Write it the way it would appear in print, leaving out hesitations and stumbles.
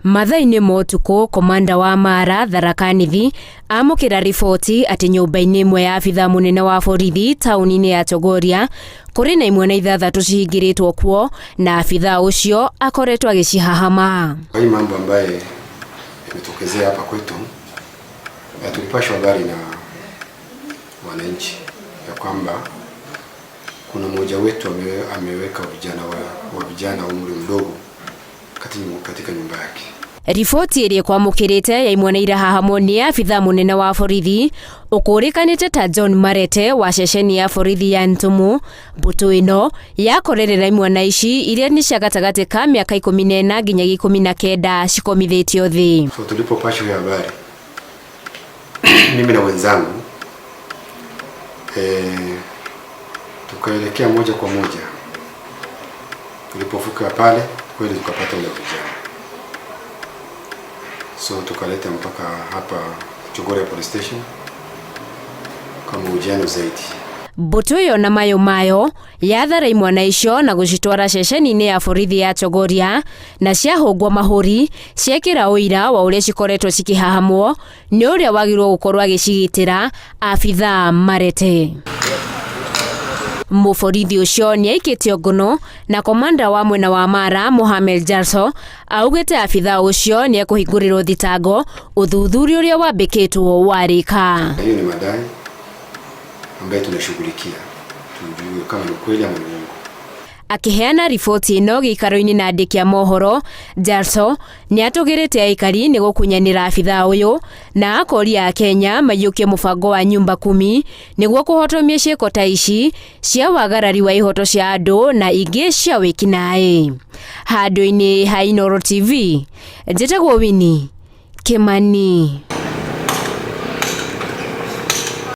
Mathaa-inĩ ma ũtukũ, komanda wa Mara Tharaka Nithi amũkĩra riboti atĩ nyũmba-inĩ ĩmwe ya abithaa mũnene wa borithi taũni-inĩ ya Chogoria kũrĩ na imwe na ithathatũ cihingĩrĩtwo kuo na abithaa ũcio akoretwo agĩcihahama. Hii mambo ambaye imetokezea hapa kwetu, tulipashwa habari na wananchi ya kwamba kuna mmoja wetu ameweka vijana umri mdogo katika nyumba yake. Riboti ĩrĩa kwamũkĩrĩte ya imwe na irahahamwo nĩ abithaa mũnene wa borithi ũkũrĩkanĩte ta John Marete wa ceceni ya borithi ya Ntumu. Mbũtũ ĩno yakorerera imwe na ici iria nĩ cia gatagatĩ ka mĩaka 14 nginya 19 cikomithĩtio thĩ. So tulipopashwa habari mimi na wenzangu tukaelekea moja kwa moja. Tulipofika pale kweli tukapata ule vijana. So tukaleta mpaka hapa Chogoria police station kama ujano zaidi. Mbũtũ ĩyo na mayo yathara imwe na icio na gũcitwara ceceni-inĩ ya borithi ya Chogoria na ciahũngwo mahũri ciekĩra ũira wa ũrĩa cikoretwo cikĩhahamwo nĩ ũrĩa wagĩrĩirwo gũkorwo agĩcigitĩra abithaa Marete. Mũborithi ũcio nĩ aikĩtio ngono na komanda wa mwena wa Mara Mohamed Jalso augĩte abithaa ũcio nĩ ekũhingũrĩrwo thitango ũthuthuria ũrĩa wambĩkĩtwo warĩka. Hiyo ni madai ambayo tunashughulikia tujue kama ni kweli ama ni uongo. Akiheana riboti ĩno gĩikaro-inĩ na andĩki a mohoro, Jalso nĩ atũgĩrĩte aikari nĩ gũkunyanĩra abithaa ũyũ na akoria Kenya maiyũkie mũbango wa nyumba 10 nĩguo kũhotomia ciĩko ta ici cia wagarari wa ihoto cia andũ na ingĩ cia wĩkinaĩ. Handũ-inĩ ha Inooro TV, njĩtagwo Winnie Kimani.